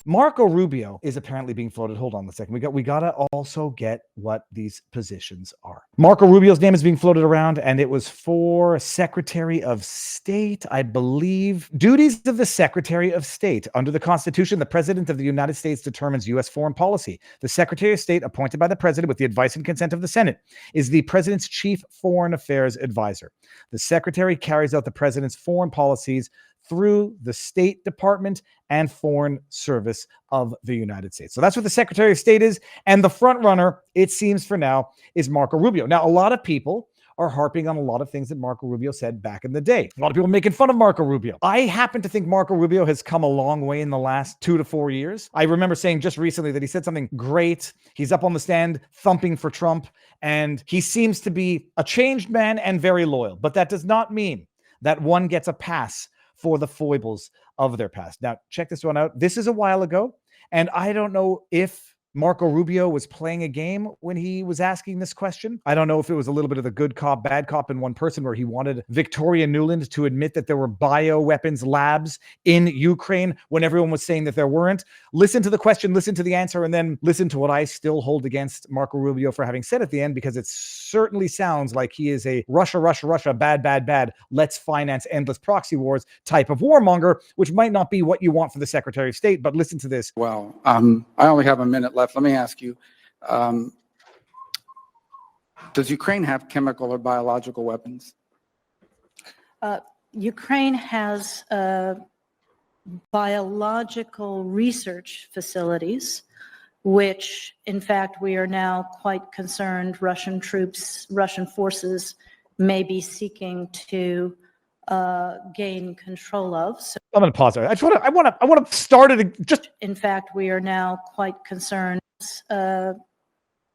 Marco Rubio is apparently being floated. Hold on a second. We gotta also get what these positions are. Marco Rubio's name is being floated around, and it was for Secretary of State, I believe. Duties of the Secretary of State. Under the Constitution, the President of the United States determines U.S. foreign policy. The Secretary of State, appointed by the President with the advice and consent of the Senate, is the President's chief foreign affairs advisor. The Secretary carries out the President's foreign policies through the State Department and Foreign Service of the United States. So that's what the Secretary of State is. And the front runner, it seems for now, is Marco Rubio. Now, a lot of people are harping on a lot of things that Marco Rubio said back in the day. A lot of people making fun of Marco Rubio. I happen to think Marco Rubio has come a long way in the last 2 to 4 years. I remember saying just recently that he said something great. He's up on the stand thumping for Trump, and he seems to be a changed man and very loyal. But that does not mean that one gets a pass for the foibles of their past. Now, check this one out. This is a while ago, and I don't know if Marco Rubio was playing a game when he was asking this question. I don't know if it was a little bit of the good cop, bad cop in one person, where he wanted Victoria Nuland to admit that there were bioweapons labs in Ukraine when everyone was saying that there weren't. Listen to the question, listen to the answer, and then listen to what I still hold against Marco Rubio for having said at the end, because it certainly sounds like he is a Russia, Russia, Russia, bad, bad, bad, let's finance endless proxy wars type of warmonger, which might not be what you want for the Secretary of State. But listen to this. Well, I only have a minute left. Let me ask you, does Ukraine have chemical or biological weapons? Ukraine has biological research facilities, which, in fact, we are now quite concerned Russian forces may be seeking to gain control of. So, I'm going to pause there. I want to start it. Just in fact, we are now quite concerned.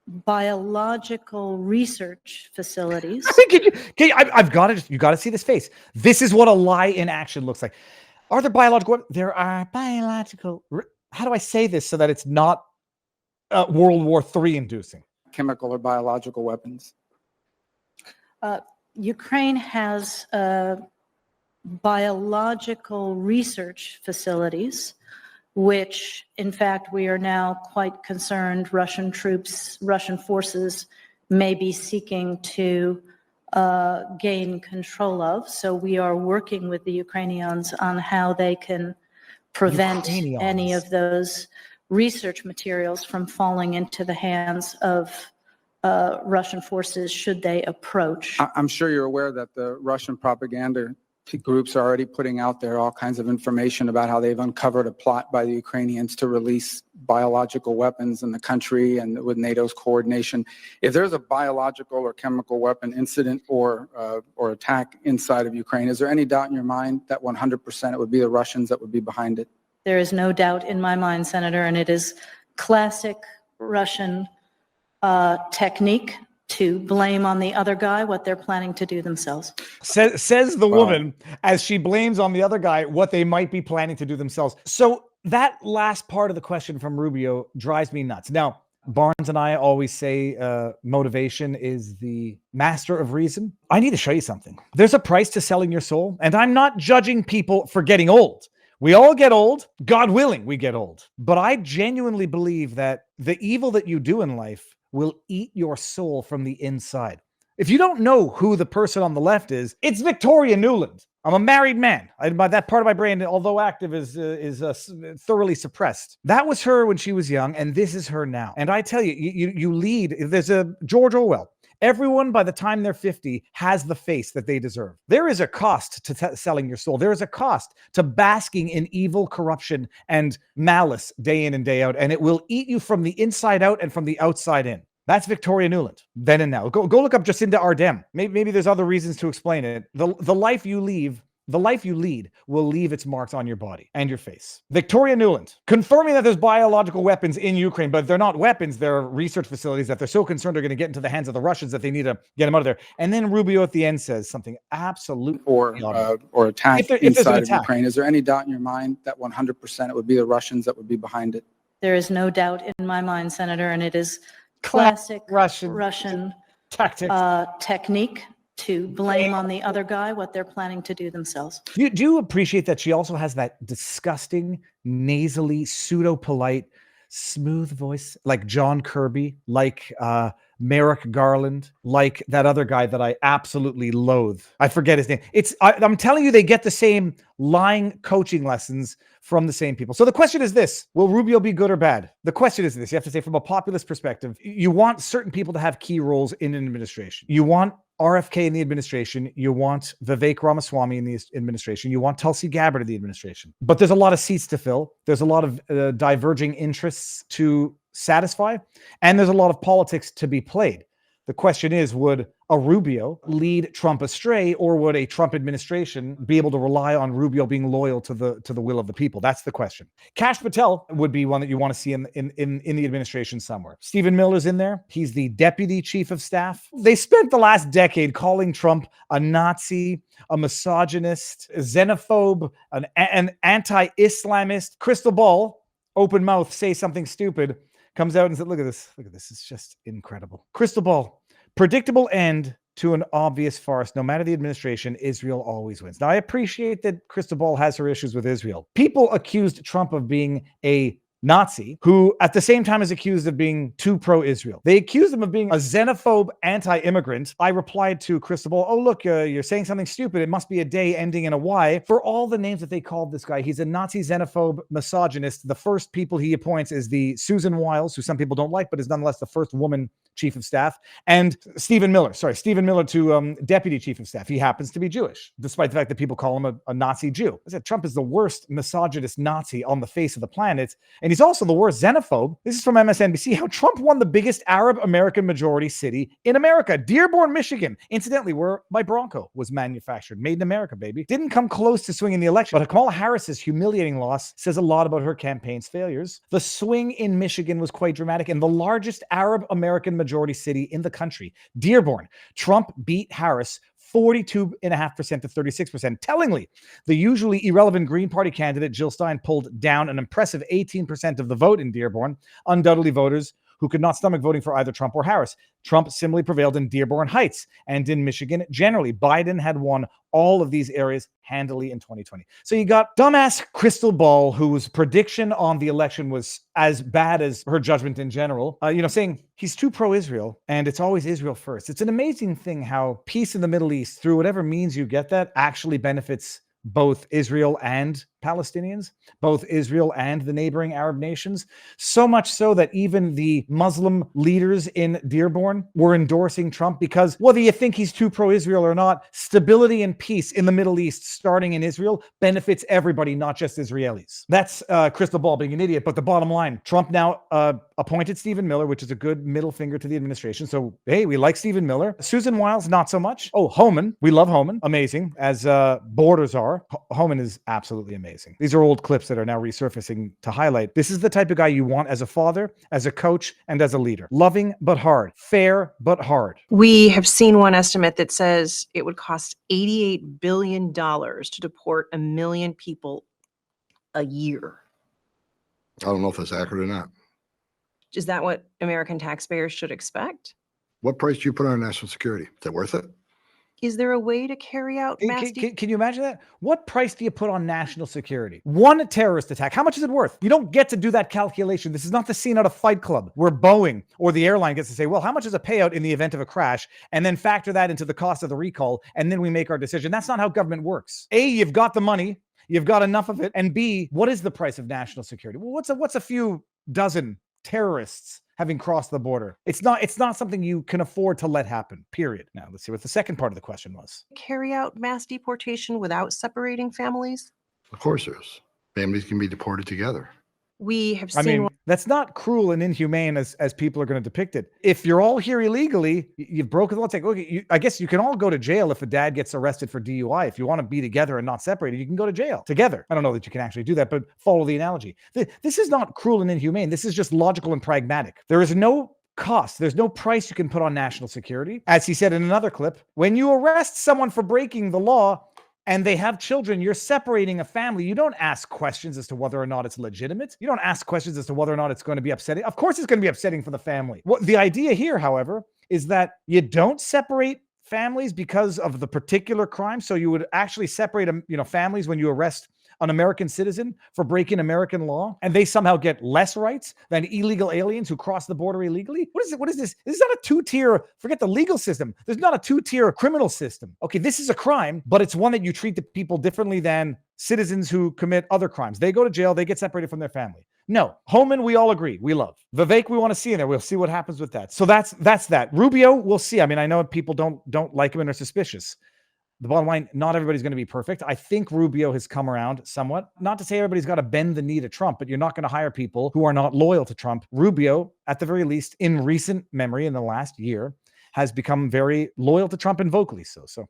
Biological research facilities. I've got to. You got to see this face. This is what a lie in action looks like. Are there biological? There are biological. How do I say this so that it's not World War III inducing? Chemical or biological weapons. Ukraine has biological research facilities, which, in fact, we are now quite concerned Russian forces may be seeking to gain control of. So we are working with the Ukrainians on how they can prevent any of those research materials from falling into the hands of Russian forces should they approach. I'm sure you're aware that the Russian propaganda groups are already putting out there all kinds of information about how they've uncovered a plot by the Ukrainians to release biological weapons in the country and with NATO's coordination. If there's a biological or chemical weapon incident or attack inside of Ukraine, is there any doubt in your mind that 100% it would be the Russians that would be behind it? There is no doubt in my mind, Senator, and it is classic Russian technique to blame on the other guy what they're planning to do themselves. Says the woman as she blames on the other guy what they might be planning to do themselves. So that last part of the question from Rubio drives me nuts. Now, Barnes and I always say motivation is the master of reason. I need to show you something. There's a price to selling your soul, and I'm not judging people for getting old. We all get old. God willing, we get old. But I genuinely believe that the evil that you do in life will eat your soul from the inside. If you don't know who the person on the left is, it's Victoria Nuland. I'm a married man. That part of my brain, although active, is thoroughly suppressed. That was her when she was young, and this is her now. And I tell you, you lead. There's a George Orwell. Everyone, by the time they're 50, has the face that they deserve. There is a cost to selling your soul. There is a cost to basking in evil, corruption, and malice day in and day out, and it will eat you from the inside out and from the outside in. That's Victoria Nuland, then and now. Go look up Jacinda Ardern. Maybe there's other reasons to explain it. The life you lead will leave its marks on your body and your face. Victoria Nuland, confirming that there's biological weapons in Ukraine, but they're not weapons. They're research facilities that they're so concerned are going to get into the hands of the Russians that they need to get them out of there. And then Rubio at the end says something absolutely or attack inside of Ukraine. Is there any doubt in your mind that 100% it would be the Russians that would be behind it? There is no doubt in my mind, Senator, and it is classic Russian tactics. Technique to blame on the other guy what they're planning to do themselves. Do you appreciate that she also has that disgusting, nasally, pseudo-polite, smooth voice, like John Kirby, like Merrick Garland, like that other guy that I absolutely loathe. I forget his name. I'm telling you, they get the same lying coaching lessons from the same people. So the question is this: will Rubio be good or bad? The question is this: you have to say, from a populist perspective, you want certain people to have key roles in an administration. You want RFK in the administration, you want Vivek Ramaswamy in the administration, you want Tulsi Gabbard in the administration. But there's a lot of seats to fill. There's a lot of diverging interests to satisfy, and there's a lot of politics to be played. The question is, would a Rubio lead Trump astray, or would a Trump administration be able to rely on Rubio being loyal to the will of the people? That's the question. Kash Patel would be one that you want to see in the administration somewhere. Stephen Miller's in there. He's the deputy chief of staff. They spent the last decade calling Trump a Nazi, a misogynist, a xenophobe, an anti-Islamist. Crystal ball, open mouth, say something stupid, comes out and said, look at this, it's just incredible. Crystal ball, predictable end to an obvious farce. No matter the administration, Israel always wins. Now, I appreciate that Crystal ball has her issues with Israel. People accused Trump of being a Nazi, who at the same time is accused of being too pro-Israel. They accused him of being a xenophobe anti-immigrant. I replied to Crystal ball, oh, look, you're saying something stupid. It must be a day ending in a Y. For all the names that they called this guy, he's a Nazi, xenophobe, misogynist. The first people he appoints is the Susan Wiles, who some people don't like, but is nonetheless the first woman chief of staff, and Stephen Miller to deputy chief of staff. He happens to be Jewish, despite the fact that people call him a Nazi Jew. I said Trump is the worst misogynist Nazi on the face of the planet, and he's also the worst xenophobe. This is from MSNBC, how Trump won the biggest Arab American majority city in America, Dearborn, Michigan, incidentally, where my Bronco was manufactured. Made in America, baby. Didn't come close to swinging the election, but Kamala Harris's humiliating loss says a lot about her campaign's failures. The swing in Michigan was quite dramatic, and the largest Arab American majority city in the country, Dearborn. Trump beat Harris 42.5% to 36%. Tellingly, the usually irrelevant Green Party candidate, Jill Stein, pulled down an impressive 18% of the vote in Dearborn, undoubtedly voters who could not stomach voting for either Trump or Harris. Trump similarly prevailed in Dearborn Heights and in Michigan generally. Biden had won all of these areas handily in 2020. So you got dumbass Crystal Ball, whose prediction on the election was as bad as her judgment in general, saying he's too pro-Israel and it's always Israel first. It's an amazing thing how peace in the Middle East, through whatever means you get that, actually benefits both Israel and Palestinians, both Israel and the neighboring Arab nations. So much so that even the Muslim leaders in Dearborn were endorsing Trump because whether you think he's too pro-Israel or not, stability and peace in the Middle East, starting in Israel, benefits everybody, not just Israelis. That's Crystal Ball being an idiot. But the bottom line, Trump now appointed Stephen Miller, which is a good middle finger to the administration. So, hey, we like Stephen Miller. Susan Wiles, not so much. Oh, Homan. We love Homan. Amazing, as borders are. Homan is absolutely amazing. These are old clips that are now resurfacing to highlight. This is the type of guy you want as a father, as a coach, and as a leader. Loving but hard. Fair but hard. We have seen one estimate that says it would cost $88 billion to deport 1 million people a year. I don't know if that's accurate or not. Is that what American taxpayers should expect? What price do you put on national security? Is it worth it? Is there a way to carry out mass Can you imagine that? What price do you put on national security? One terrorist attack. How much is it worth? You don't get to do that calculation. This is not the scene out of Fight Club where Boeing or the airline gets to say, well, how much is a payout in the event of a crash? And then factor that into the cost of the recall. And then we make our decision. That's not how government works. A, you've got the money. You've got enough of it. And B, what is the price of national security? Well, what's a few dozen terrorists having crossed the border? It's not something you can afford to let happen, period. Now, let's see what the second part of the question was. Carry out mass deportation without separating families? Of course there is. Families can be deported together. We have seen... that's not cruel and inhumane as people are going to depict it. If you're all here illegally, you've broken the law. It's like, okay, I guess you can all go to jail if a dad gets arrested for DUI. If you want to be together and not separated, you can go to jail together. I don't know that you can actually do that, but follow the analogy. This is not cruel and inhumane. This is just logical and pragmatic. There is no cost. There's no price you can put on national security. As he said in another clip, when you arrest someone for breaking the law, and they have children, you're separating a family. You don't ask questions as to whether or not it's legitimate. You don't ask questions as to whether or not it's going to be upsetting. Of course, it's going to be upsetting for the family. The idea here, however, is that you don't separate families because of the particular crime. So you would actually separate, families when you arrest an American citizen for breaking American law, and they somehow get less rights than illegal aliens who cross the border illegally? What is it? What is this? This is not a two-tier, forget the legal system. There's not a two-tier criminal system. Okay, this is a crime, but it's one that you treat the people differently than citizens who commit other crimes. They go to jail, they get separated from their family. No, Homan, we all agree, we love. Vivek, we want to see in there. We'll see what happens with that. So that's that. Rubio, we'll see. I mean, I know people don't like him and are suspicious. The bottom line, not everybody's going to be perfect. I think Rubio has come around somewhat. Not to say everybody's got to bend the knee to Trump, but you're not going to hire people who are not loyal to Trump. Rubio, at the very least, in recent memory, in the last year, has become very loyal to Trump and vocally so. So